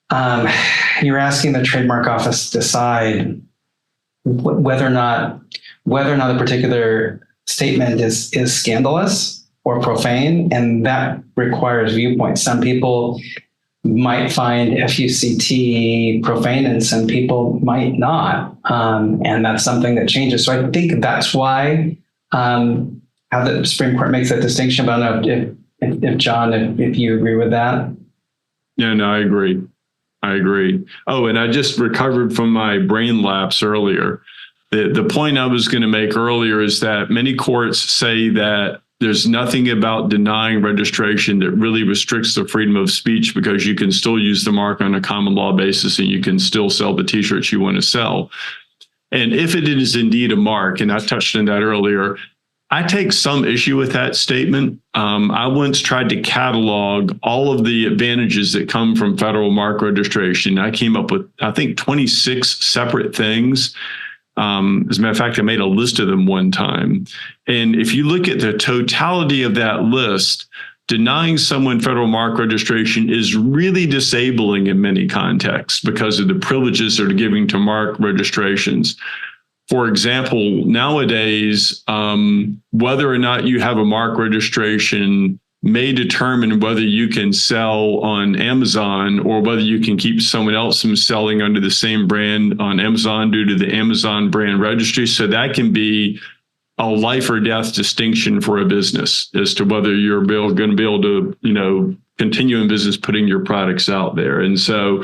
you're asking the trademark office to decide whether or not a particular statement is scandalous or profane, and that requires viewpoints. Some people might find FUCT profane and some people might not. And that's something that changes. So I think that's why how the Supreme Court makes that distinction. But I don't know if John, if you agree with that.
Yeah, no, I agree. Oh, and I just recovered from my brain lapse earlier. The point I was going to make earlier is that many courts say that there's nothing about denying registration that really restricts the freedom of speech because you can still use the mark on a common law basis and you can still sell the t-shirts you want to sell. And if it is indeed a mark, and I touched on that earlier, I take some issue with that statement. I once tried to catalog all of the advantages that come from federal mark registration. I came up with, I think, 26 separate things. As a matter of fact, I made a list of them one time. And if you look at the totality of that list, denying someone federal mark registration is really disabling in many contexts because of the privileges they're giving to mark registrations. For example, nowadays, whether or not you have a mark registration may determine whether you can sell on Amazon or whether you can keep someone else from selling under the same brand on Amazon due to the Amazon brand registry. So that can be a life or death distinction for a business as to whether you're going to be able to, continue in business putting your products out there. And so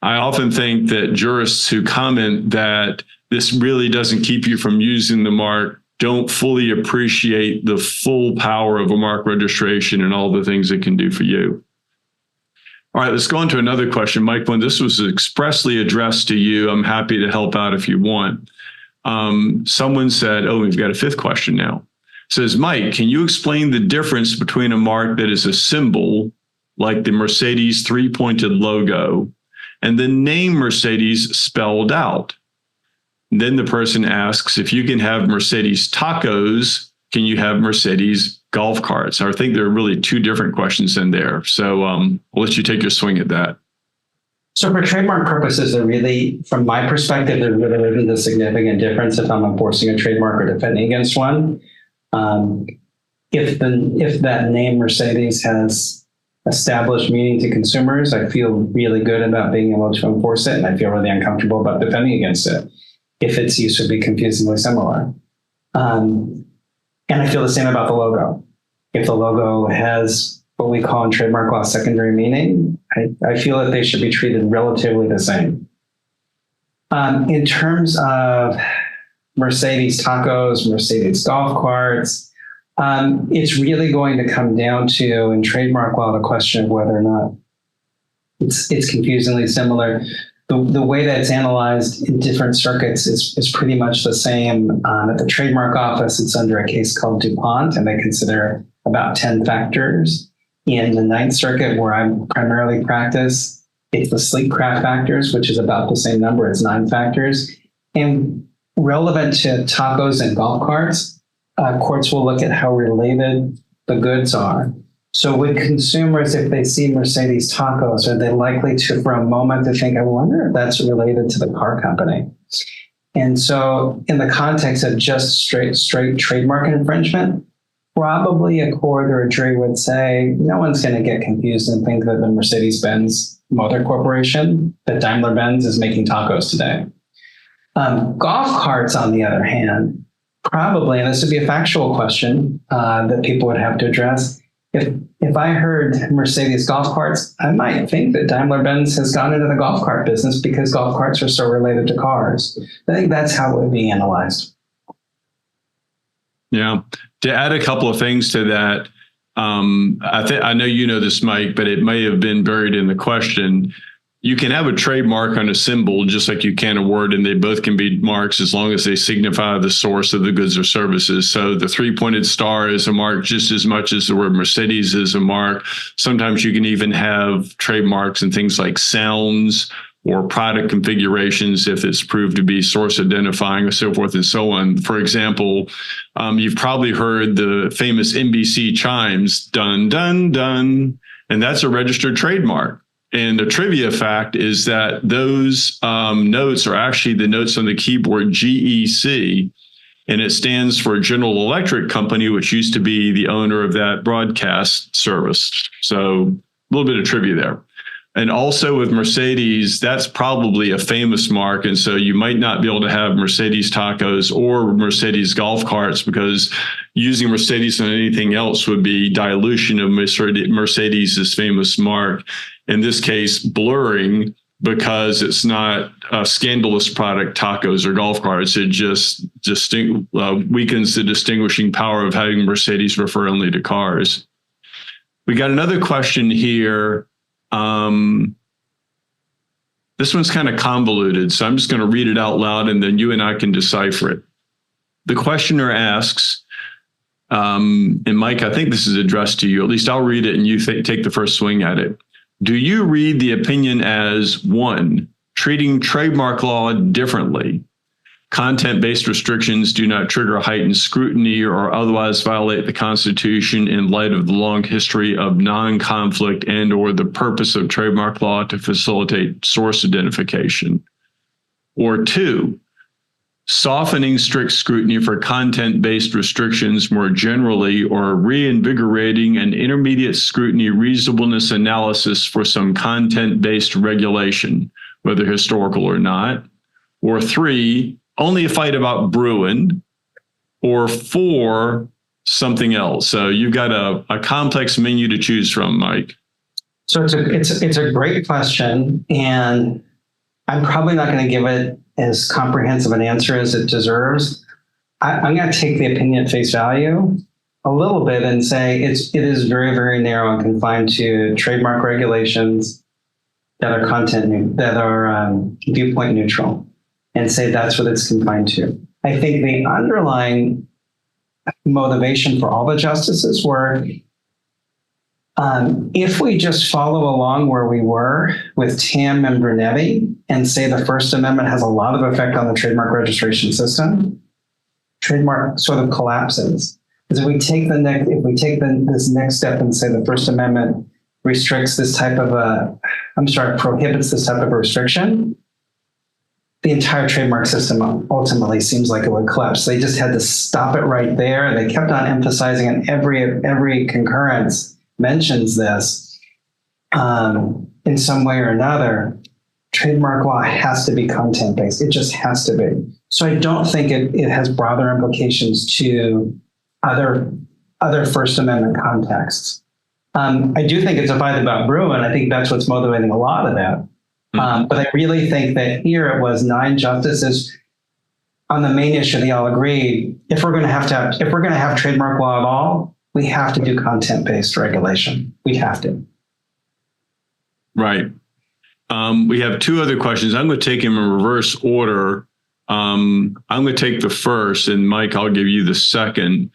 I often think that jurists who comment that this really doesn't keep you from using the mark, don't fully appreciate the full power of a mark registration and all the things it can do for you. All right, let's go on to another question. Mike, when this was expressly addressed to you, I'm happy to help out if you want. Someone said, we've got a fifth question now. It says, Mike, can you explain the difference between a mark that is a symbol, like the Mercedes three-pointed logo, and the name Mercedes spelled out? Then the person asks, if you can have Mercedes tacos, can you have Mercedes golf carts? I think there are really two different questions in there. So I'll let you take your swing at that.
So for trademark purposes, there really, from my perspective, there really isn't a significant difference if I'm enforcing a trademark or defending against one. If that name Mercedes has established meaning to consumers, I feel really good about being able to enforce it, and I feel really uncomfortable about defending against it if its use would be confusingly similar. And I feel the same about the logo. If the logo has what we call in trademark law secondary meaning, I feel that they should be treated relatively the same. In terms of Mercedes tacos, Mercedes golf carts, it's really going to come down to, in trademark law, the question of whether or not it's confusingly similar. The way that it's analyzed in different circuits is pretty much the same. At the trademark office, it's under a case called DuPont, and they consider about 10 factors. In the Ninth Circuit, where I primarily practice, it's the sleek craft factors, which is about the same number. It's 9 factors. And relevant to tacos and golf carts, courts will look at how related the goods are. So would consumers, if they see Mercedes tacos, are they likely to, for a moment, to think, I wonder if that's related to the car company? And so in the context of just straight trademark infringement, probably a court or a jury would say, no one's going to get confused and think that the Mercedes-Benz Motor Corporation, that Daimler-Benz is making tacos today. Golf carts, on the other hand, probably, and this would be a factual question that people would have to address. If I heard Mercedes golf carts, I might think that Daimler-Benz has gone into the golf cart business because golf carts are so related to cars. I think that's how it would be analyzed.
Yeah. To add a couple of things to that, I know you know this, Mike, but it may have been buried in the question. You can have a trademark on a symbol just like you can a word, and they both can be marks as long as they signify the source of the goods or services. So the three-pointed star is a mark just as much as the word Mercedes is a mark. Sometimes you can even have trademarks and things like sounds or product configurations if it's proved to be source identifying or so forth and so on. For example, you've probably heard the famous NBC chimes, dun, dun, dun, and that's a registered trademark. And the trivia fact is that those notes are actually the notes on the keyboard GEC, and it stands for General Electric Company, which used to be the owner of that broadcast service. So a little bit of trivia there. And also with Mercedes, that's probably a famous mark. And so you might not be able to have Mercedes tacos or Mercedes golf carts, because using Mercedes on anything else would be dilution of Mercedes' famous mark. In this case, blurring, because it's not a scandalous product, tacos or golf carts. It just weakens the distinguishing power of having Mercedes refer only to cars. We got another question here. This one's kind of convoluted, so I'm just going to read it out loud and then you and I can decipher it. The questioner asks, and Mike, I think this is addressed to you. At least I'll read it and you take the first swing at it. Do you read the opinion as, 1, treating trademark law differently? Content-based restrictions do not trigger heightened scrutiny or otherwise violate the Constitution in light of the long history of non-conflict and or the purpose of trademark law to facilitate source identification. Or 2, softening strict scrutiny for content-based restrictions more generally, or reinvigorating an intermediate scrutiny reasonableness analysis for some content-based regulation, whether historical or not. Or 3, only a fight about Bruin. Or 4, something else. So you've got a complex menu to choose from, Mike.
So it's a great question, and I'm probably not going to give it as comprehensive an answer as it deserves. I'm going to take the opinion at face value a little bit and say it is very, very narrow and confined to trademark regulations that are viewpoint neutral, and say that's what it's confined to. I think the underlying motivation for all the justices were, if we just follow along where we were with Tam and Brunetti and say the First Amendment has a lot of effect on the trademark registration system, trademark sort of collapses. Because if we take this next step and say the First Amendment restricts this type of prohibits this type of a restriction, the entire trademark system ultimately seems like it would collapse. They just had to stop it right there. They kept on emphasizing, and every concurrence mentions this in some way or another. Trademark law has to be content-based. It just has to be. So I don't think it has broader implications to other First Amendment contexts. I do think it's a fight about brew, and I think that's what's motivating a lot of that. But I really think that here it was 9 justices on the main issue. They all agreed if we're going to have trademark law at all, we have to do content-based regulation. We have to.
Right. We have 2 other questions. I'm going to take them in reverse order. I'm going to take the first, and Mike, I'll give you the second.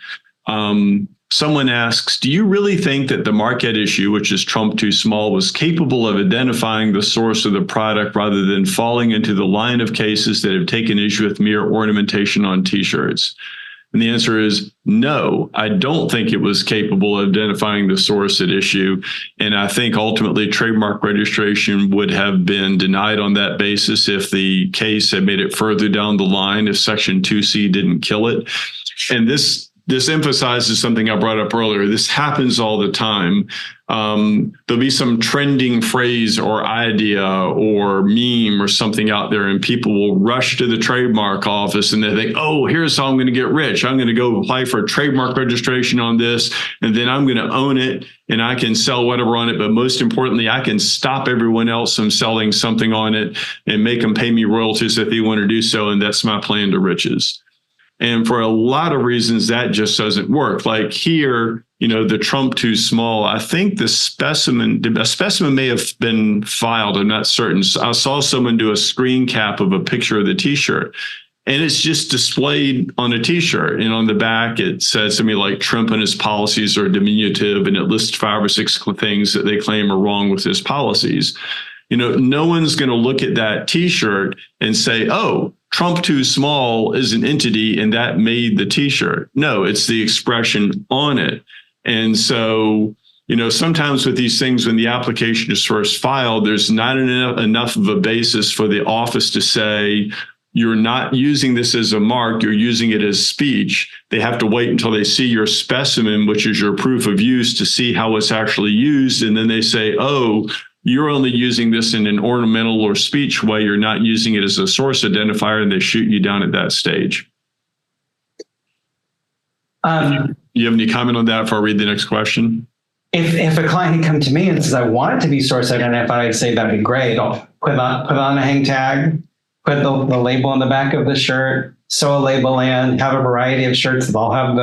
Someone asks, do you really think that the Marquette issue, which is Trump too small, was capable of identifying the source of the product rather than falling into the line of cases that have taken issue with mere ornamentation on T-shirts? And the answer is no, I don't think it was capable of identifying the source at issue. And I think ultimately trademark registration would have been denied on that basis if the case had made it further down the line, if Section 2C didn't kill it. And this emphasizes something I brought up earlier. This happens all the time. There'll be some trending phrase or idea or meme or something out there, and people will rush to the trademark office and they think, oh, here's how I'm going to get rich. I'm going to go apply for a trademark registration on this, and then I'm going to own it and I can sell whatever on it. But most importantly, I can stop everyone else from selling something on it and make them pay me royalties if they want to do so. And that's my plan to riches. And for a lot of reasons, that just doesn't work. Like here, the Trump too small, I think a specimen may have been filed. I'm not certain. I saw someone do a screen cap of a picture of the T-shirt, and it's just displayed on a T-shirt. And on the back, it says something like Trump and his policies are diminutive, and it lists 5 or 6 things that they claim are wrong with his policies. No one's going to look at that T-shirt and say, oh, Trump too small is an entity and that made the T-shirt. No, it's the expression on it. And so, sometimes with these things, when the application is first filed, there's not enough of a basis for the office to say, you're not using this as a mark, you're using it as speech. They have to wait until they see your specimen, which is your proof of use, to see how it's actually used. And then they say, oh, you're only using this in an ornamental or speech way. You're not using it as a source identifier, and they shoot you down at that stage. You have any comment on that before I read the next question?
If a client had come to me and says, I want it to be source identified, I'd say that'd be great. I'll put on a hang tag, put the label on the back of the shirt, sew a label in, have a variety of shirts that all have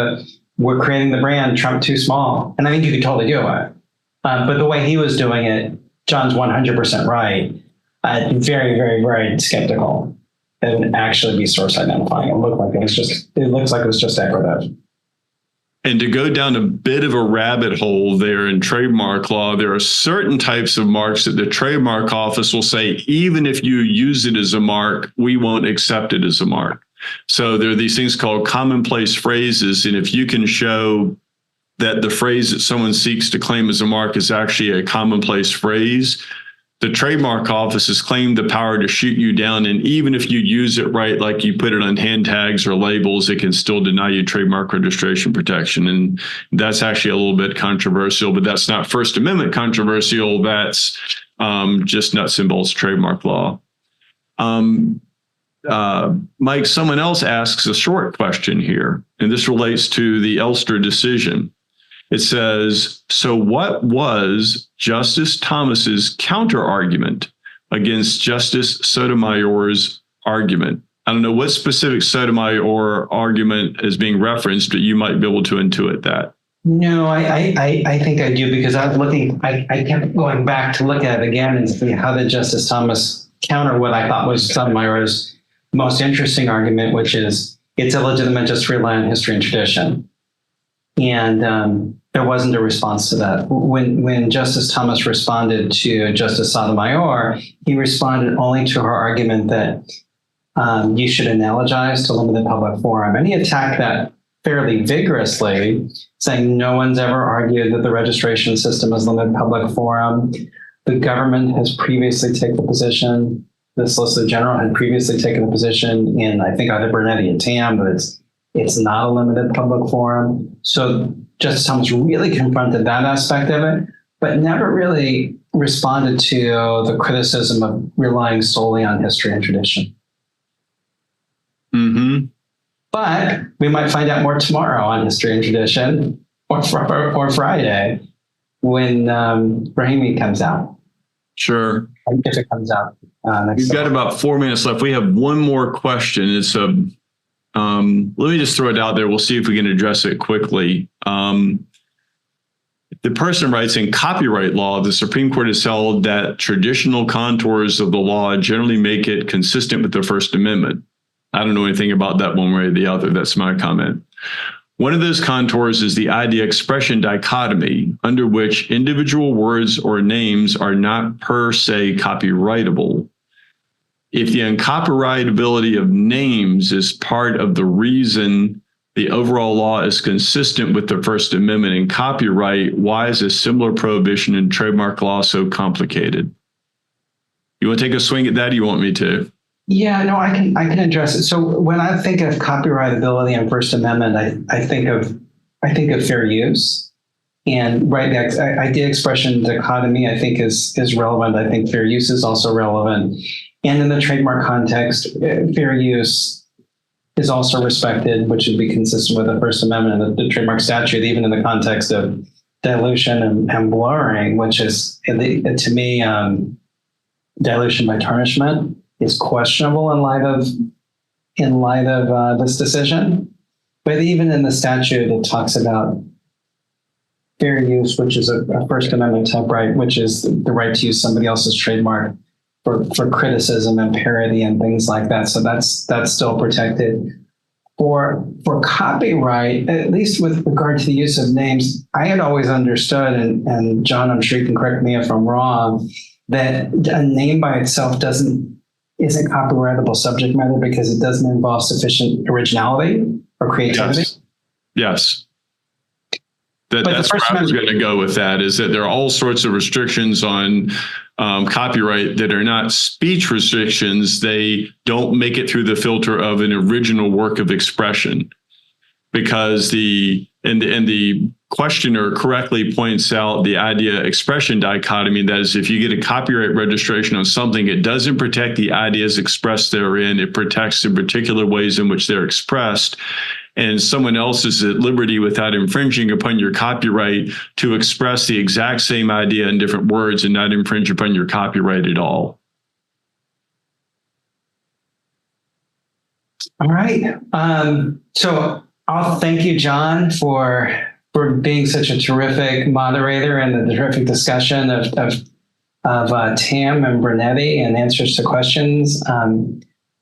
we're creating the brand Trump too small. And I think you could totally do it. But the way he was doing it, John's 100% right. Very, very, very skeptical. It would actually be source identifying. It looks like it was just decorative.
And to go down a bit of a rabbit hole there in trademark law, there are certain types of marks that the trademark office will say, even if you use it as a mark, we won't accept it as a mark. So there are these things called commonplace phrases. And if you can show that the phrase that someone seeks to claim as a mark is actually a commonplace phrase, the trademark office has claimed the power to shoot you down. And even if you use it right, like you put it on hand tags or labels, it can still deny you trademark registration protection. And that's actually a little bit controversial, but that's not First Amendment controversial. That's just nuts and bolts trademark law. Mike, someone else asks a short question here, and this relates to the Elster decision. It says, so what was Justice Thomas's counter argument against Justice Sotomayor's argument. I don't know what specific Sotomayor argument is being referenced, but you might be able to intuit that.
No, I think I do, because I was looking, I kept going back to look at it again and see how did Justice Thomas counter what I thought was Sotomayor's most interesting argument, which is it's illegitimate just to rely on history and tradition. And there wasn't a response to that. When Justice Thomas responded to Justice Sotomayor, he responded only to her argument that you should analogize to limited public forum. And he attacked that fairly vigorously, saying no one's ever argued that the registration system is limited public forum. The government has previously taken the position, the Solicitor General had previously taken a position in, I think, either Brunetti and Tam, but it's not a limited public forum. So Justice Thomas really confronted that aspect of it, but never really responded to the criticism of relying solely on history and tradition.
Mm-hmm.
But we might find out more tomorrow on history and tradition, or Friday when Brahimi comes out.
Sure.
If it comes out next
We've got about 4 minutes left. We have one more question. It's let me just throw it out there. We'll see if we can address it quickly. The person writes, in copyright law, the Supreme Court has held that traditional contours of the law generally make it consistent with the First Amendment. I don't know anything about that one way or the other. That's my comment. One of those contours is the idea-expression dichotomy, under which individual words or names are not per se copyrightable. If the uncopyrightability of names is part of the reason the overall law is consistent with the First Amendment in copyright, why is a similar prohibition in trademark law so complicated? You want to take a swing at that, or you want me to?
Yeah, no, I can address it. So when I think of copyrightability and First Amendment, I think of fair use, and right, the idea expression dichotomy I think is relevant. I think fair use is also relevant, and in the trademark context, fair use is also respected, which would be consistent with the First Amendment and the trademark statute, even in the context of dilution and blurring, which is to me dilution by tarnishment is questionable in light of this decision. But even in the statute, it talks about fair use, which is a First Amendment type right, which is the right to use somebody else's trademark for criticism and parody and things like that. So that's still protected. For copyright, at least with regard to the use of names, I had always understood, and John, I'm sure you can correct me if I'm wrong, that a name by itself isn't copyrightable subject matter because it doesn't involve sufficient originality or creativity.
Yes. That's where I was going to go with that, is that there are all sorts of restrictions on copyright that are not speech restrictions. They don't make it through the filter of an original work of expression, because the questioner correctly points out the idea expression dichotomy. That is, if you get a copyright registration on something, it doesn't protect the ideas expressed therein. It protects the particular ways in which they're expressed. And someone else is at liberty, without infringing upon your copyright, to express the exact same idea in different words and not infringe upon your copyright at all.
All right. So I'll thank you, John, for being such a terrific moderator and the terrific discussion of Tam and Brunetti and answers to questions.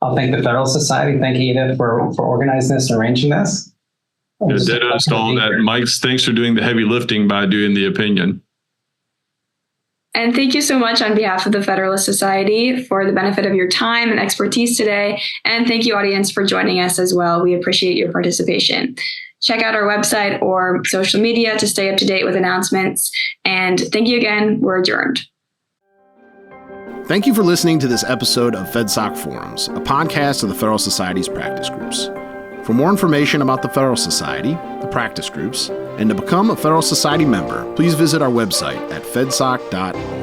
I'll thank the Federalist Society. Thank you, Edith, for organizing this and arranging this.
Dittos to all that. Mike, thanks for doing the heavy lifting by doing the opinion.
And thank you so much on behalf of the Federalist Society for the benefit of your time and expertise today. And thank you, audience, for joining us as well. We appreciate your participation. Check out our website or social media to stay up to date with announcements. And thank you again. We're adjourned.
Thank you for listening to this episode of FedSoc Forums, a podcast of the Federalist Society's practice groups. For more information about the Federalist Society, the practice groups, and to become a Federalist Society member, please visit our website at fedsoc.org.